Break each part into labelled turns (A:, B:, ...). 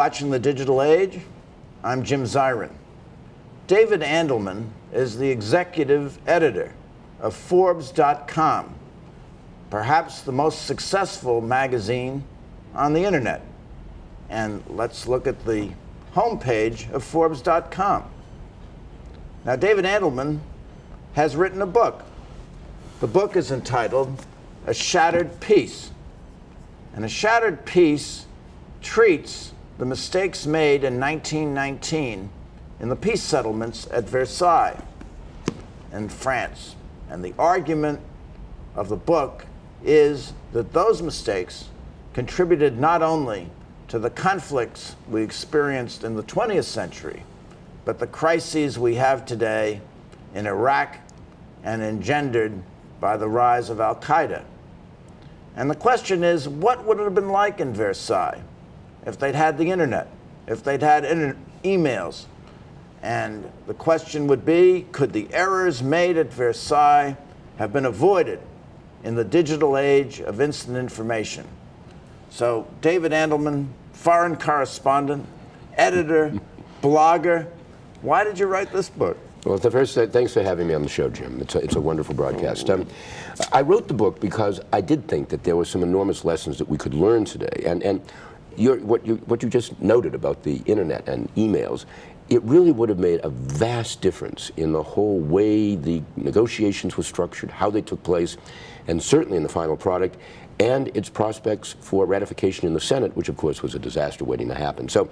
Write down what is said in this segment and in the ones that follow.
A: watching The Digital Age? I'm Jim Zirin. David Andelman is the executive editor of Forbes.com, perhaps the most successful magazine on the internet. And let's look at the homepage of Forbes.com. Now, David Andelman has written a book. The book is entitled A Shattered Peace. And A Shattered Peace treats the mistakes made in 1919 in the peace settlements at Versailles in France. And the argument of the book is that those mistakes contributed not only to the conflicts we experienced in the 20th century, but the crises we have today in Iraq and engendered by the rise of Al-Qaeda. And the question is, what would it have been like in Versailles if they'd had the internet, if they'd had emails? And the question would be, could the errors made at Versailles have been avoided in the digital age of instant information? So David Andelman, foreign correspondent, editor, blogger, why did you write this book?
B: Well, thanks for having me on the show, Jim. It's a wonderful broadcast. I wrote the book because I did think that there were some enormous lessons that we could learn today. And what you just noted about the internet and emails, it really would have made a vast difference in the whole way the negotiations were structured, how they took place, and certainly in the final product, and its prospects for ratification in the Senate, which of course was a disaster waiting to happen. So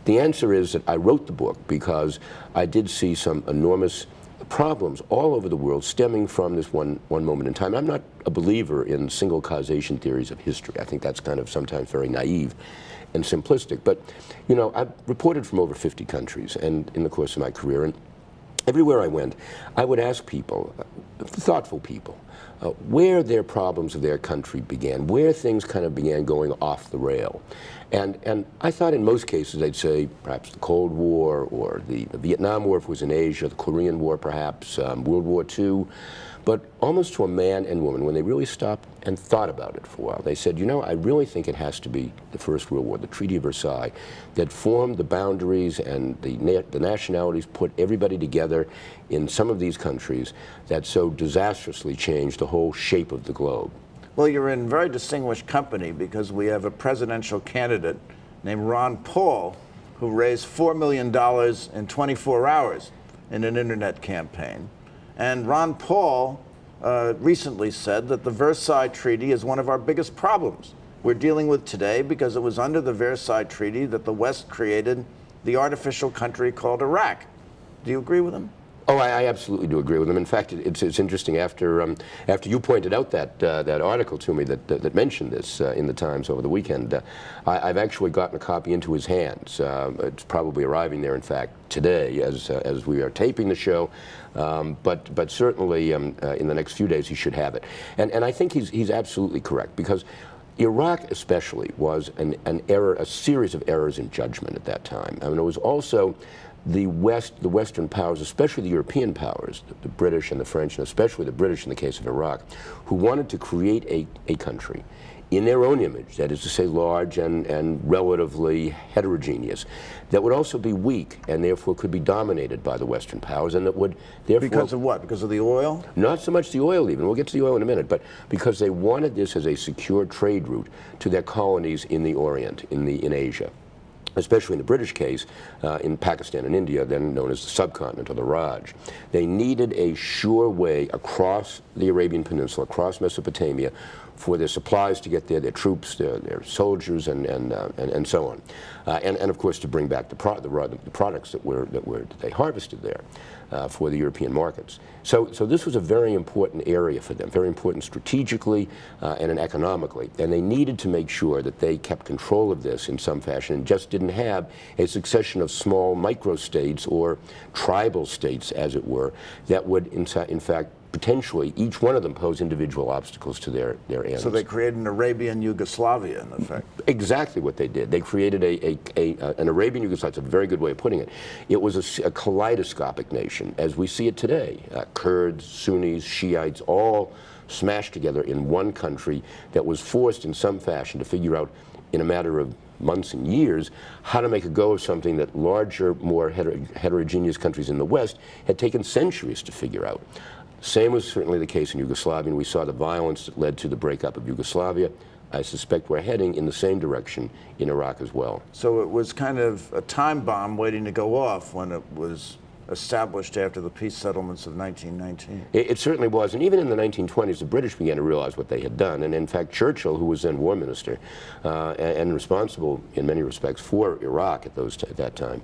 B: the answer is that I wrote the book because I did see some enormous problems all over the world stemming from this one moment in time. I'm not a believer in single causation theories of history. I think that's kind of sometimes very naive and simplistic. But, you know, I've reported from over 50 countries and in the course of my career, and everywhere I went, I would ask people, thoughtful people, where their problems of their country began, where things kind of began going off the rail. And I thought in most cases they'd say perhaps the Cold War or the Vietnam War if it was in Asia, the Korean War perhaps, World War II. But almost to a man and woman, when they really stopped and thought about it for a while, they said, you know, I really think it has to be the First World War, the Treaty of Versailles, that formed the boundaries and the nationalities, put everybody together in some of these countries that so disastrously changed the whole shape of the globe.
A: Well, you're in very distinguished company because we have a presidential candidate named Ron Paul who raised $4 million in 24 hours in an internet campaign. And Ron Paul recently said that the Versailles Treaty is one of our biggest problems we're dealing with today because it was under the Versailles Treaty that the West created the artificial country called Iraq. Do you agree with him?
B: Oh, I absolutely do agree with him. In fact, it's interesting. After you pointed out that article to me that mentioned this in the Times over the weekend, I've actually gotten a copy into his hands. It's probably arriving there, in fact, today as we are taping the show. But certainly in the next few days he should have it. And I think he's absolutely correct because Iraq especially was an error, a series of errors in judgment at that time. I mean, it was also the Western powers, especially the European powers, the British and the French, and especially the British in the case of Iraq, who wanted to create a country in their own image, that is to say large and relatively heterogeneous, that would also be weak and therefore could be dominated by the Western powers, and that would therefore...
A: Because of what? Because of the oil?
B: Not so much the oil even, we'll get to the oil in a minute, but because they wanted this as a secure trade route to their colonies in the Orient, in Asia. Especially in the British case, in Pakistan and India, then known as the subcontinent or the Raj. They needed a sure way across the Arabian Peninsula, across Mesopotamia, for their supplies to get there, their troops, their soldiers, and so on, and of course to bring back the products that they harvested there for the European markets. So this was a very important area for them, very important strategically and economically, and they needed to make sure that they kept control of this in some fashion and just didn't have a succession of small micro-states or tribal states, as it were, that would in fact potentially each one of them pose individual obstacles to their ends.
A: So they created an Arabian Yugoslavia, in effect.
B: Exactly what they did. They created an Arabian Yugoslavia. That's a very good way of putting it. It was a kaleidoscopic nation, as we see it today. Kurds, Sunnis, Shiites, all smashed together in one country that was forced in some fashion to figure out, in a matter of months and years how to make a go of something that larger, more heterogeneous countries in the West had taken centuries to figure out. Same was certainly the case in Yugoslavia, and we saw the violence that led to the breakup of Yugoslavia. I suspect we're heading in the same direction in Iraq as well.
A: So it was kind of a time bomb waiting to go off when it was established after the peace settlements of 1919.
B: It certainly was, and even in the 1920s, the British began to realize what they had done. And in fact, Churchill, who was then war minister and responsible in many respects for Iraq at that time,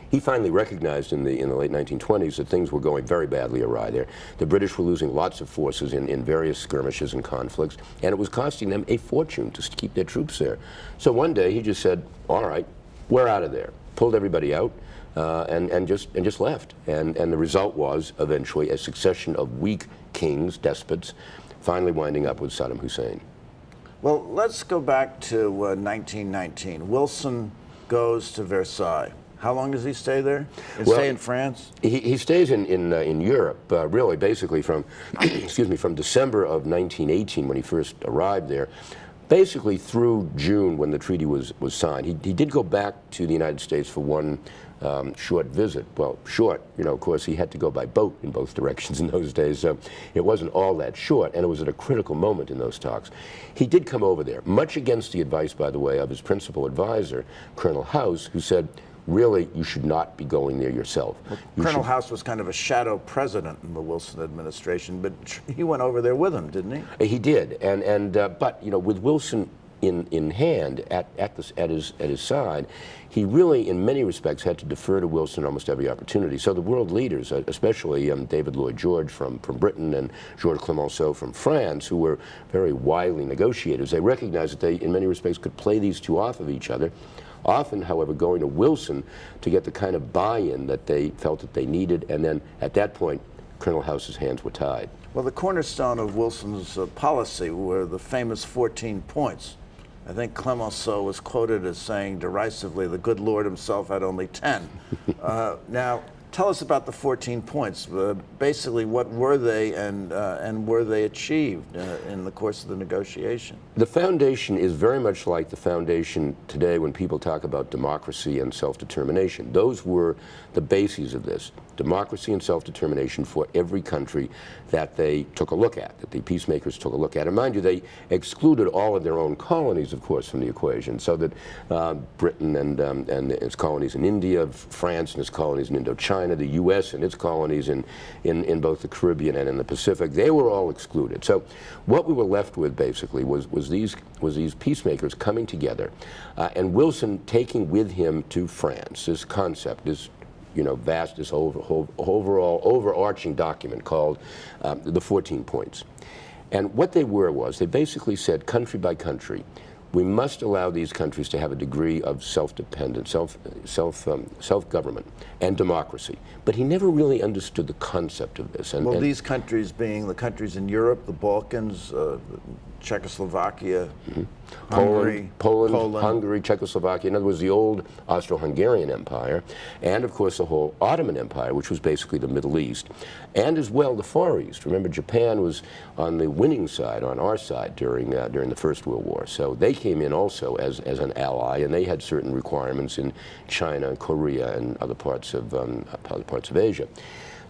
B: he finally recognized in the late 1920s that things were going very badly awry there. The British were losing lots of forces in various skirmishes and conflicts, and it was costing them a fortune to keep their troops there. So one day he just said, all right, we're out of there. Pulled everybody out and just left. And the result was eventually a succession of weak kings, despots, finally winding up with Saddam Hussein.
A: Well, let's go back to 1919. Wilson goes to Versailles. How long does he stay there? Stay in France?
B: He stays in Europe, really, basically from, excuse me, from December of 1918 when he first arrived there, basically through June when the treaty was signed. He did go back to the United States for one short visit. Well, short, of course, he had to go by boat in both directions in those days, so it wasn't all that short, and it was at a critical moment in those talks. He did come over there, much against the advice, by the way, of his principal advisor, Colonel House, who said, really, you should not be going there yourself.
A: Well, Colonel House was kind of a shadow president in the Wilson administration, but he went over there with him, didn't he?
B: He did, but with Wilson in hand at his side, he really, in many respects, had to defer to Wilson almost every opportunity. So the world leaders, especially David Lloyd George from Britain and Georges Clemenceau from France, who were very wily negotiators, they recognized that they, in many respects, could play these two off of each other. Often, however, going to Wilson to get the kind of buy-in that they felt that they needed, and then at that point, Colonel House's hands were tied.
A: Well, the cornerstone of Wilson's policy were the famous 14 points. I think Clemenceau was quoted as saying derisively, the good Lord himself had only 10. Now, tell us about the 14 points. Basically, what were they, and were they achieved in the course of the negotiation?
B: The foundation is very much like the foundation today when people talk about democracy and self-determination. Those were the bases of this. Democracy and self-determination for every country that they took a look at, that the peacemakers took a look at. And mind you, they excluded all of their own colonies, of course, from the equation, so that Britain and its colonies in India, France and its colonies in Indochina, the U.S. and its colonies in both the Caribbean and in the Pacific, they were all excluded. So what we were left with, basically, was these peacemakers coming together, and Wilson taking with him to France this concept, this this overall overarching document called the 14 points. And what they was they basically said, country by country, we must allow these countries to have a degree of self-dependence, self-government, and democracy. But he never really understood the concept of this.
A: And these countries being the countries in Europe, the Balkans, Czechoslovakia, Hungary,
B: Poland, Hungary, Czechoslovakia. In other words, the old Austro-Hungarian Empire, and of course the whole Ottoman Empire, which was basically the Middle East, and as well the Far East. Remember, Japan was on the winning side, on our side, during the First World War. So they came in also as an ally, and they had certain requirements in China, Korea, and other parts of Asia.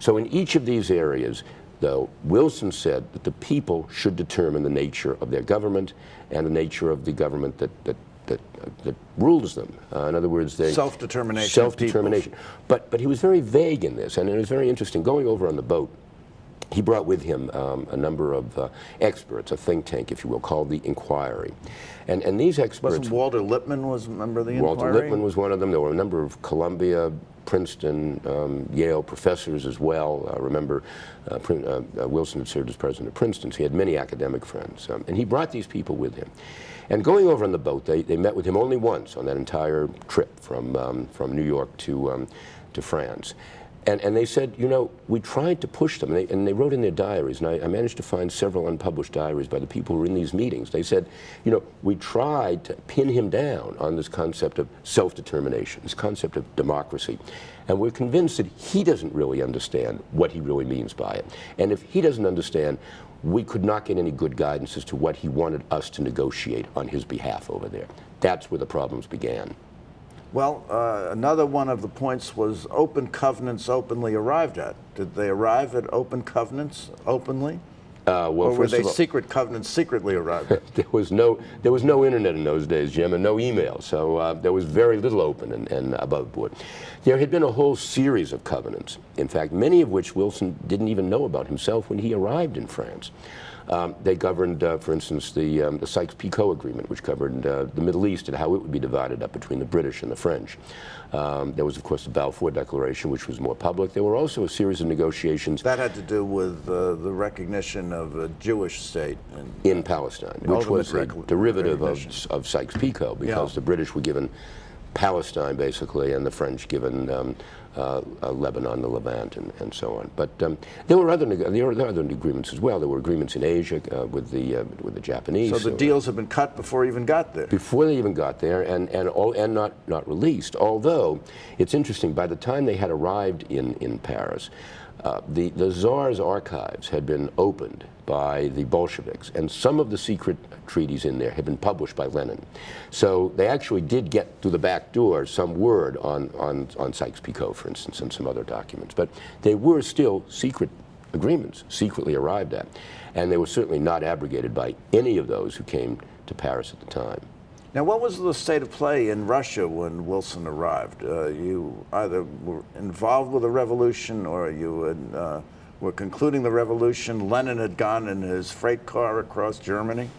B: So in each of these areas, though, Wilson said that the people should determine the nature of their government and the nature of the government that rules them. In other words, they
A: self-determination.
B: Self-determination. But he was very vague in this, and it was very interesting. Going over on the boat, he brought with him a number of experts, a think tank, if you will, called the Inquiry. And these experts...
A: Wasn't Walter Lippmann was a member of the Inquiry?
B: Walter Lippmann was one of them. There were a number of Columbia, Princeton, Yale professors as well. Remember, Wilson had served as president of Princeton, so he had many academic friends. And he brought these people with him. And going over on the boat, they met with him only once on that entire trip from New York to France. And they said, we tried to push them, and they wrote in their diaries, and I managed to find several unpublished diaries by the people who were in these meetings. They said, we tried to pin him down on this concept of self-determination, this concept of democracy, and we're convinced that he doesn't really understand what he really means by it. And if he doesn't understand, we could not get any good guidance as to what he wanted us to negotiate on his behalf over there. that's where the problems began.
A: Well, another one of the points was open covenants openly arrived at. Did they arrive at open covenants openly?
B: Well,
A: or were
B: first
A: they
B: of all,
A: secret covenants secretly arrived at?
B: there was no internet in those days, Jim, and no email, so there was very little open and above board. There had been a whole series of covenants, in fact, many of which Wilson didn't even know about himself when he arrived in France. They governed, for instance, the Sykes-Picot Agreement, which covered the Middle East and how it would be divided up between the British and the French. There was, of course, the Balfour Declaration, which was more public. There were also a series of negotiations.
A: That had to do with the recognition of a Jewish state
B: in Palestine, which was a derivative of Sykes-Picot, because the British were given Palestine, basically, and the French given Lebanon, the Levant, and so on. But there were other agreements as well. There were agreements in Asia with the Japanese.
A: So the deals had been cut before he even got there.
B: Before they even got there, and not released. Although it's interesting, by the time they had arrived in Paris, the Tsar's archives had been opened by the Bolsheviks, and some of the secret treaties in there had been published by Lenin. So they actually did get through the back door some word on Sykes-Picot, for instance, and some other documents. But they were still secret agreements, secretly arrived at, and they were certainly not abrogated by any of those who came to Paris at the time.
A: Now, what was the state of play in Russia when Wilson arrived? You either were involved with the revolution or you were concluding the revolution. Lenin had gone in his freight car across Germany,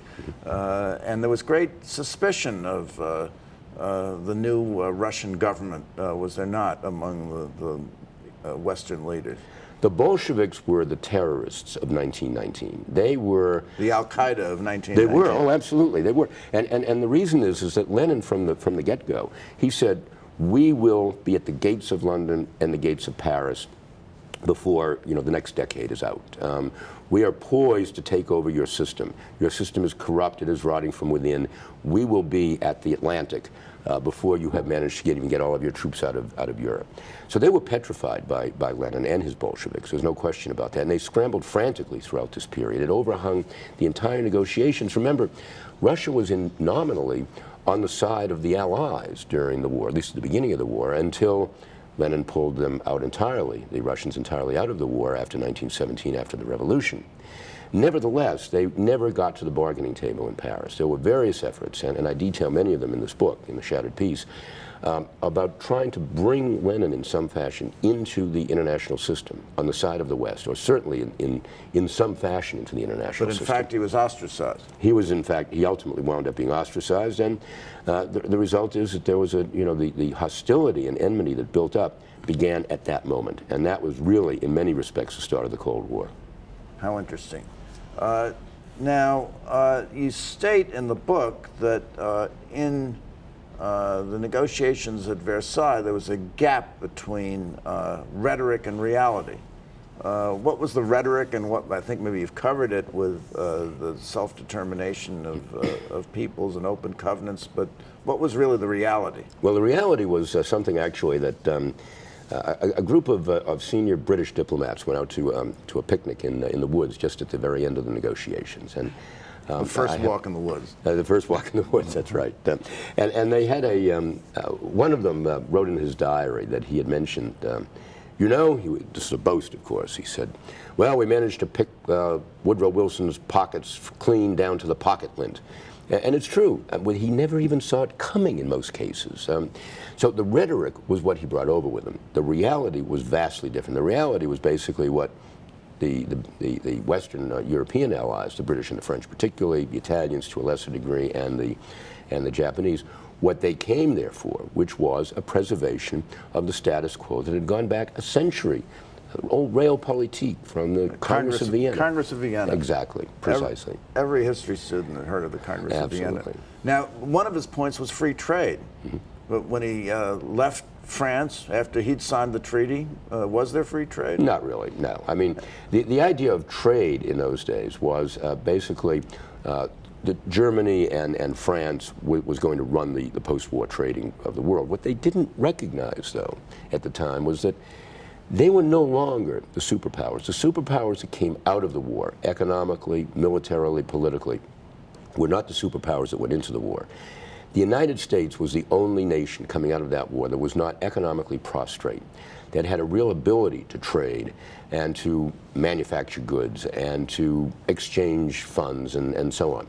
A: and there was great suspicion of the new Russian government, was there not, among the Western leaders?
B: The Bolsheviks were the terrorists of 1919. They were
A: the Al-Qaeda of 1919.
B: They were. Oh, absolutely, they were. And the reason is that Lenin, from the get-go, he said, "We will be at the gates of London and the gates of Paris before the next decade is out. We are poised to take over your system. Your system is corrupt. It is rotting from within. We will be at the Atlantic before you have managed to even get all of your troops out of Europe." So they were petrified by Lenin and his Bolsheviks. There's no question about that. And they scrambled frantically throughout this period. It overhung the entire negotiations. Remember, Russia was nominally on the side of the Allies during the war, at least at the beginning of the war, until Lenin pulled them out entirely, the Russians entirely out of the war after 1917, after the revolution. Nevertheless, they never got to the bargaining table in Paris. There were various efforts, and I detail many of them in this book, in The Shattered Peace, about trying to bring Lenin in some fashion into the international system on the side of the West, or certainly in some fashion into the international system.
A: But in fact, he was ostracized.
B: He ultimately wound up being ostracized, and the result is that there was the hostility and enmity that built up began at that moment, and that was really, in many respects, the start of the Cold War.
A: How interesting. Now, you state in the book that in the negotiations at Versailles, there was a gap between rhetoric and reality. What was the rhetoric, and what, I think maybe you've covered it with the self-determination of peoples and open covenants, but what was really the reality?
B: Well, the reality was something actually that a group of senior British diplomats went out to a picnic in the woods just at the very end of the negotiations, and
A: the first walk in the woods.
B: The first walk in the woods. That's right. And they had one of them wrote in his diary that he had mentioned. This is a boast, of course. He said, "Well, we managed to pick Woodrow Wilson's pockets clean down to the pocket lint." And it's true. He never even saw it coming in most cases. So the rhetoric was what he brought over with him. The reality was vastly different. The reality was basically what the Western European allies, the British and the French particularly, the Italians to a lesser degree, and the Japanese, what they came there for, which was a preservation of the status quo that had gone back a century. Old realpolitik from the Congress of Vienna.
A: Congress of Vienna.
B: Exactly, precisely.
A: Every history student had heard of the Congress
B: Absolutely.
A: of Vienna. Now, one of his points was free trade. Mm-hmm. But when he left France after he'd signed the treaty, was there free trade?
B: Not really, no. I mean, the idea of trade in those days was basically that Germany and France was going to run the post-war trading of the world. What they didn't recognize, though, at the time was that they were no longer the superpowers. The superpowers that came out of the war, economically, militarily, politically, were not the superpowers that went into the war. The United States was the only nation coming out of that war that was not economically prostrate, that had a real ability to trade and to manufacture goods and to exchange funds and so on.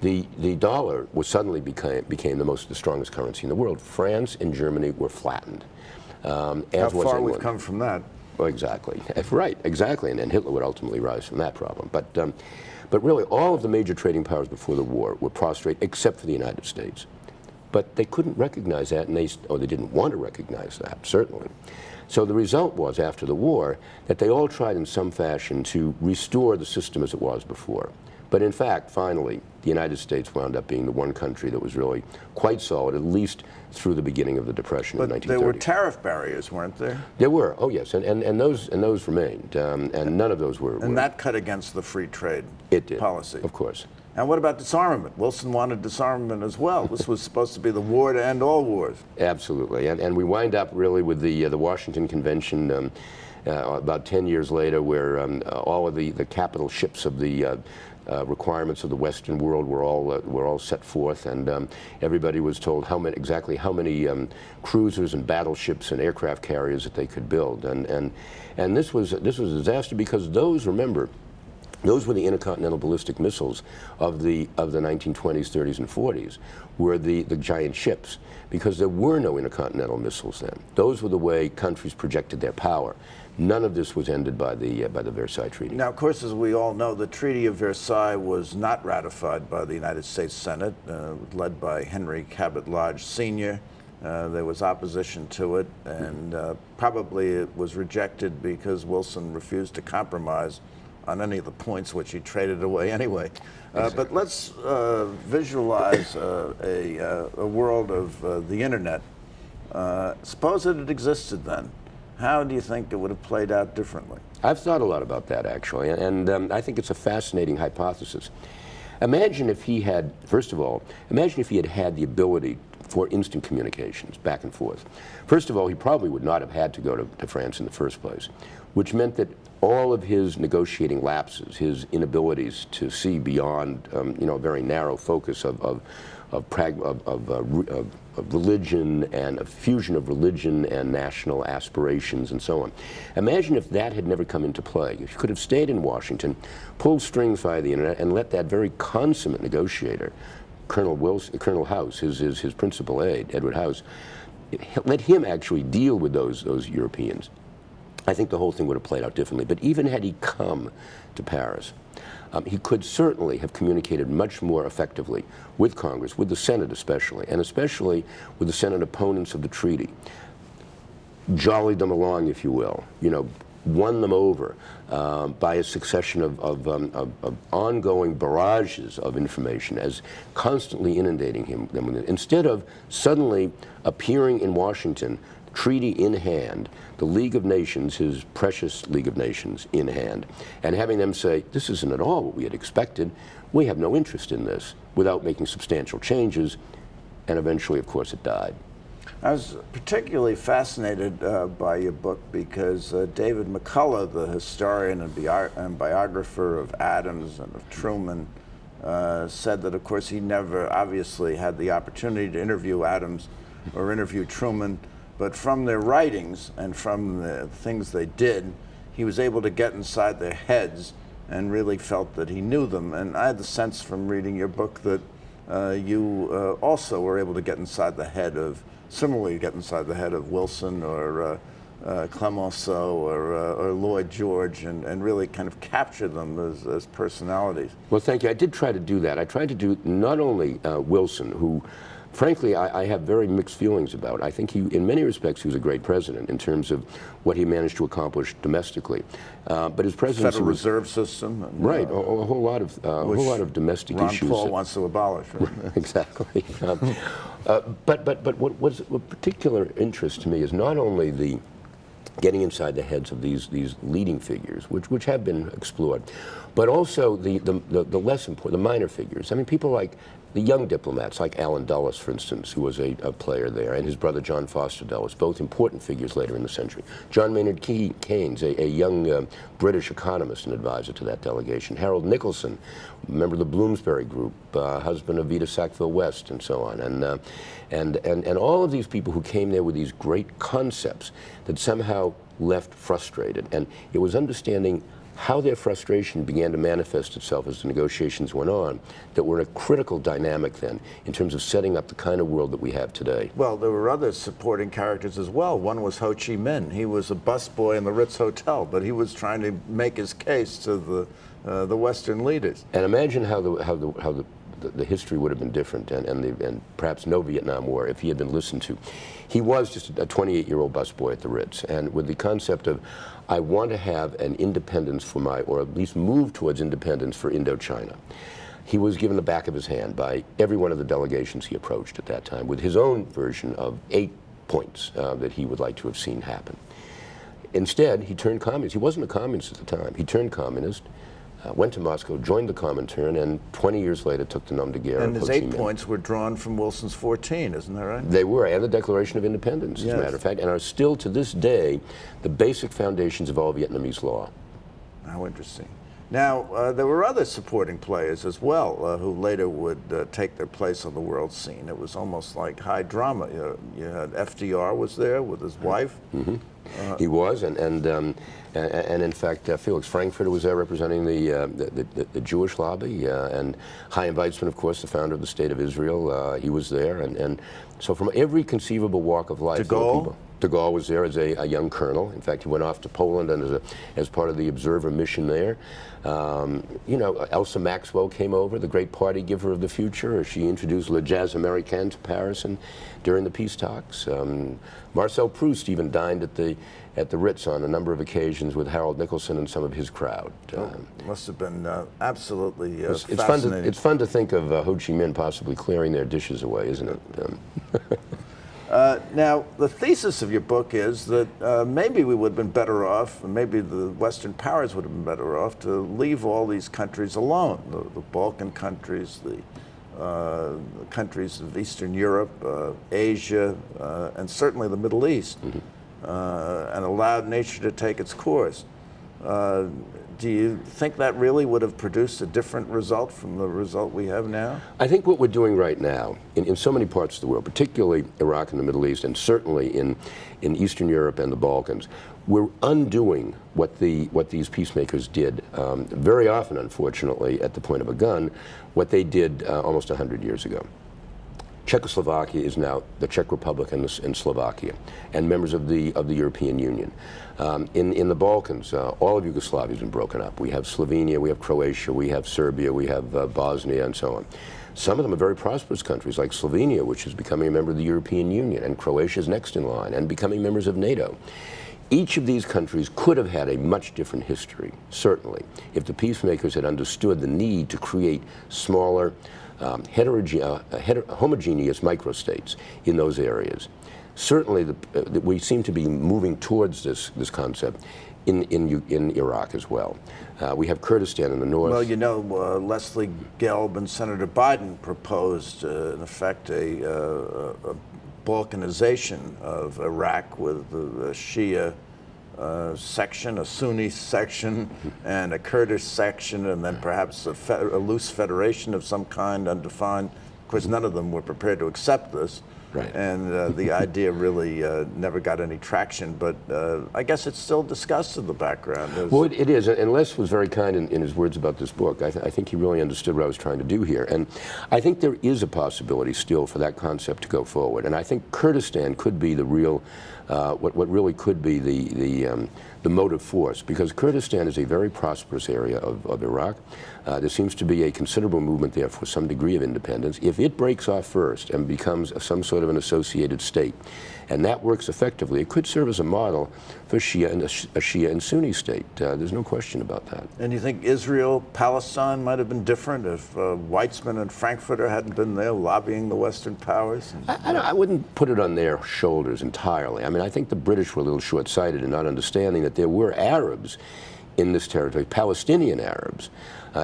B: The dollar was suddenly became the strongest currency in the world. France and Germany were flattened.
A: How far we've come from that.
B: Well, exactly. Right, exactly. And then Hitler would ultimately rise from that problem. But really, all of the major trading powers before the war were prostrate, except for the United States. But they couldn't recognize that, and they didn't want to recognize that, certainly. So the result was, after the war, that they all tried in some fashion to restore the system as it was before. But in fact, finally, the United States wound up being the one country that was really quite solid, at least through the beginning of the Depression in 1930.
A: But there were tariff barriers, weren't there?
B: There were, oh yes, and those remained, and none of those were.
A: And that cut against the free trade policy.
B: Of course.
A: And what about disarmament? Wilson wanted disarmament as well. This was supposed to be the war to end all wars.
B: Absolutely, and we wind up really with the Washington Convention about 10 years later, where all of the capital ships of the requirements of the Western world were all set forth, and everybody was told exactly how many cruisers and battleships and aircraft carriers that they could build, and this was a disaster, because those were the intercontinental ballistic missiles of the 1920s, 30s, and 40s, were the giant ships, because there were no intercontinental missiles then. Those were the way countries projected their power. None of this was ended by the Versailles Treaty.
A: Now, of course, as we all know, the Treaty of Versailles was not ratified by the United States Senate, led by Henry Cabot Lodge Sr. There was opposition to it, and probably it was rejected because Wilson refused to compromise on any of the points which he traded away anyway.
B: Exactly.
A: But let's visualize a world of the internet. Suppose that it existed then. How do you think it would have played out differently?
B: I've thought a lot about that, actually, and I think it's a fascinating hypothesis. Imagine if he had, first of all, imagine if he had the ability for instant communications back and forth. First of all, he probably would not have had to go to France in the first place, which meant that all of his negotiating lapses, his inabilities to see beyond, a very narrow focus of religion and a fusion of religion and national aspirations and so on. Imagine if that had never come into play. If you could have stayed in Washington, pulled strings via the internet, and let that very consummate negotiator, Colonel House, his principal aide, Edward House, let him actually deal with those Europeans, I think the whole thing would have played out differently. But even had he come to Paris, he could certainly have communicated much more effectively with Congress, with the Senate especially, and especially with the Senate opponents of the treaty. Jollied them along, if you will, won them over by a succession of ongoing barrages of information, as constantly inundating them with it. Instead of suddenly appearing in Washington, treaty in hand, the League of Nations, his precious League of Nations, in hand, and having them say, this isn't at all what we had expected, we have no interest in this, without making substantial changes, and eventually, of course, it died.
A: I was particularly fascinated by your book because David McCullough, the historian and biographer of Adams and of Truman, said that, of course, he never obviously had the opportunity to interview Adams or interview Truman, but from their writings and from the things they did, he was able to get inside their heads and really felt that he knew them. And I had the sense from reading your book that you also were able to get inside the head of, similarly get inside the head of Wilson or Clemenceau or Lloyd George and really kind of capture them as personalities.
B: Well, thank you. I did try to do that. I tried to do not only Wilson, who frankly, I have very mixed feelings about. I think in many respects, he was a great president in terms of what he managed to accomplish domestically. But his presidency
A: Federal Reserve System, and,
B: right? A whole lot of domestic
A: Ron
B: issues.
A: Paul wants to abolish. Right?
B: Exactly. But what was of particular interest to me is not only the getting inside the heads of these leading figures, which have been explored, but also the less important, the minor figures. I mean, people like the young diplomats, like Allen Dulles, for instance, who was a player there, and his brother John Foster Dulles, both important figures later in the century. John Maynard Keynes, a young British economist and advisor to that delegation. Harold Nicholson, member of the Bloomsbury Group, husband of Vita Sackville West, and so on. And all of these people who came there with these great concepts that somehow left frustrated. And it was understanding how their frustration began to manifest itself as the negotiations went on that were a critical dynamic then in terms of setting up the kind of world that we have today.
A: Well, there were other supporting characters as well. One was Ho Chi Minh. He was a busboy in the Ritz Hotel, but he was trying to make his case to the Western leaders.
B: And imagine how the history would have been different, and perhaps no Vietnam War if he had been listened to. He was just a 28-year-old busboy at the Ritz, and with the concept of, I want to have an independence for or at least move towards independence for Indochina. He was given the back of his hand by every one of the delegations he approached at that time with his own version of 8 points that he would like to have seen happen. Instead, he turned communist. He wasn't a communist at the time. He turned communist, went to Moscow, joined the Comintern, and 20 years later took the nom de guerre.
A: And his 8 points were drawn from Wilson's 14, isn't that right?
B: They were, and the Declaration of Independence, as a matter of fact, and are still to this day the basic foundations of all Vietnamese law.
A: How interesting. Now, there were other supporting players as well who later would take their place on the world scene. It was almost like high drama. You had FDR was there with his wife.
B: Mm-hmm. He was, and in fact, Felix Frankfurter was there representing the Jewish lobby, and Chaim Weizmann, of course, the founder of the State of Israel, he was there, and so from every conceivable walk of life. De Gaulle was there as a young colonel. In fact, he went off to Poland and as part of the observer mission there. You know, Elsa Maxwell came over, the great party giver of the future. She introduced Le Jazz Américain to Paris during the peace talks. Marcel Proust even dined at the Ritz on a number of occasions with Harold Nicholson and some of his crowd.
A: Must have been absolutely
B: it's
A: fascinating.
B: It's fun to think of Ho Chi Minh possibly clearing their dishes away, isn't it?
A: Now, the thesis of your book is that maybe we would have been better off, and maybe the Western powers would have been better off to leave all these countries alone, the Balkan countries, the countries of Eastern Europe, Asia, and certainly the Middle East, and allowed nature to take its course. Do you think that really would have produced a different result from the result we have now?
B: I think what we're doing right now, in so many parts of the world, particularly Iraq and the Middle East, and certainly in Eastern Europe and the Balkans, we're undoing what these peacemakers did, very often, unfortunately, at the point of a gun, what they did almost 100 years ago. Czechoslovakia is now the Czech Republic and Slovakia, and members of the European Union. In the Balkans, all of Yugoslavia has been broken up. We have Slovenia, we have Croatia, we have Serbia, we have Bosnia, and so on. Some of them are very prosperous countries, like Slovenia, which is becoming a member of the European Union, and Croatia is next in line, and becoming members of NATO. Each of these countries could have had a much different history, certainly, if the peacemakers had understood the need to create smaller, homogeneous microstates in those areas. Certainly, we seem to be moving towards this concept in Iraq as well. We have Kurdistan in the north.
A: Well, you know, Leslie Gelb and Senator Biden proposed, in effect, a Balkanization of Iraq with the Shia section, a Sunni section, and a Kurdish section, and then perhaps a loose federation of some kind, undefined. Of course, none of them were prepared to accept this.
B: Right.
A: And the idea really never got any traction, but I guess it's still discussed in the background.
B: Well, it is, and Les was very kind in his words about this book. I think he really understood what I was trying to do here, and I think there is a possibility still for that concept to go forward, and I think Kurdistan could be the real, what really could be the motive force, because Kurdistan is a very prosperous area of Iraq. There seems to be a considerable movement there for some degree of independence. If it breaks off first and becomes some sort of an associated state, and that works effectively, it could serve as a model for a Shia and Sunni state. There's no question about that.
A: And you think Israel, Palestine might have been different if Weizmann and Frankfurter hadn't been there lobbying the Western powers?
B: I wouldn't put it on their shoulders entirely. I mean, I think the British were a little short-sighted in not understanding that there were Arabs in this territory, Palestinian Arabs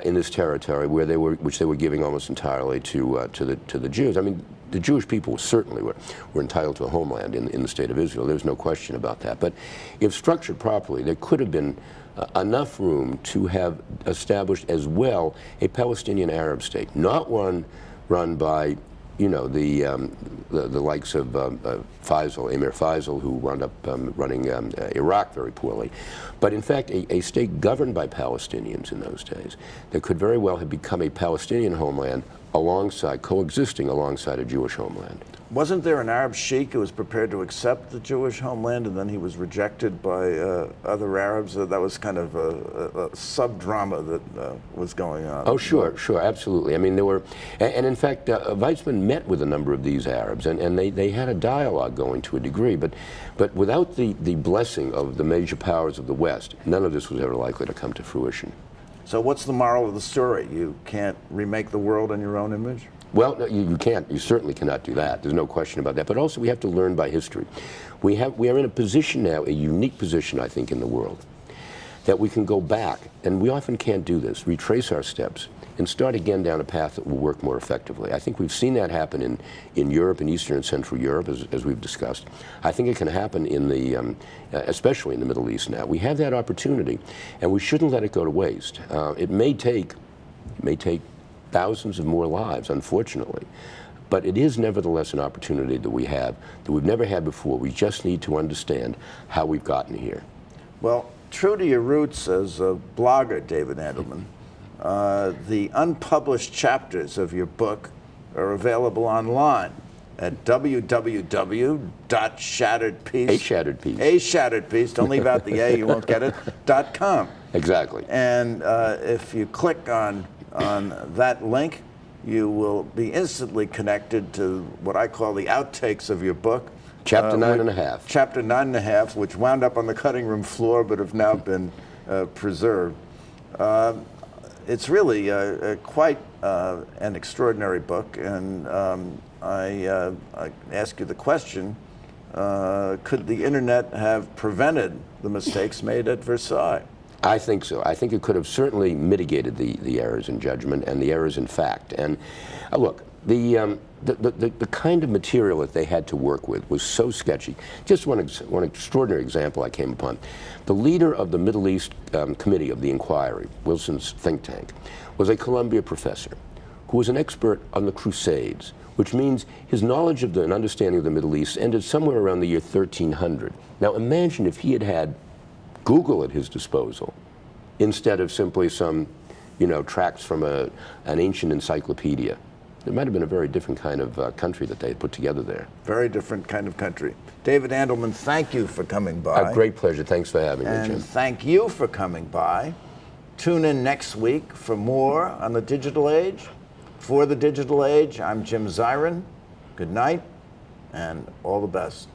B: in this territory, which they were giving almost entirely to the Jews. I mean, the Jewish people certainly were entitled to a homeland in the state of Israel. There's no question about that. But if structured properly, there could have been enough room to have established as well a Palestinian Arab state, not one run by, you know, the likes of Faisal, Emir Faisal, who wound up running Iraq very poorly, but in fact a state governed by Palestinians in those days that could very well have become a Palestinian homeland coexisting alongside a Jewish homeland.
A: Wasn't there an Arab sheikh who was prepared to accept the Jewish homeland, and then he was rejected by other Arabs? That was kind of a sub-drama that was going on.
B: Oh, sure, absolutely. I mean, there were, and in fact, Weizmann met with a number of these Arabs, and they had a dialogue going to a degree, but without the blessing of the major powers of the West, none of this was ever likely to come to fruition.
A: So what's the moral of the story? You can't remake the world in your own image?
B: Well, no, you can't. You certainly cannot do that. There's no question about that. But also, we have to learn by history. We are in a position now, a unique position, I think, in the world, that we can go back, and we often can't do this, retrace our steps, and start again down a path that will work more effectively. I think we've seen that happen in Europe, in Eastern and Central Europe, as we've discussed. I think it can happen in especially in the Middle East now. We have that opportunity, and we shouldn't let it go to waste. It may take thousands of more lives, unfortunately. But it is nevertheless an opportunity that we have that we've never had before. We just need to understand how we've gotten here.
A: Well, true to your roots as a blogger, David Andelman, the unpublished chapters of your book are available online at www.shatteredpiece.
B: A
A: shattered piece. Don't leave out the A, you won't get it. .com.
B: Exactly.
A: And if you click on that link, you will be instantly connected to what I call the outtakes of your book.
B: Chapter 9.5.
A: Chapter 9.5, which wound up on the cutting room floor but have now been preserved. It's really quite an extraordinary book, and I ask you the question, could the internet have prevented the mistakes made at Versailles?
B: I think so. I think it could have certainly mitigated the errors in judgment and the errors in fact. And look, the kind of material that they had to work with was so sketchy. Just one extraordinary example I came upon. The leader of the Middle East Committee of the Inquiry, Wilson's think tank, was a Columbia professor who was an expert on the Crusades, which means his knowledge of and understanding of the Middle East ended somewhere around the year 1300. Now imagine if he had Google at his disposal instead of simply some, tracts from an ancient encyclopedia. It might have been a very different kind of country that they had put together there.
A: Very different kind of country. David Andelman, thank you for coming by.
B: A great pleasure. Thanks for having me, Jim.
A: And thank you for coming by. Tune in next week for more on the digital age. For the digital age, I'm Jim Zirin. Good night and all the best.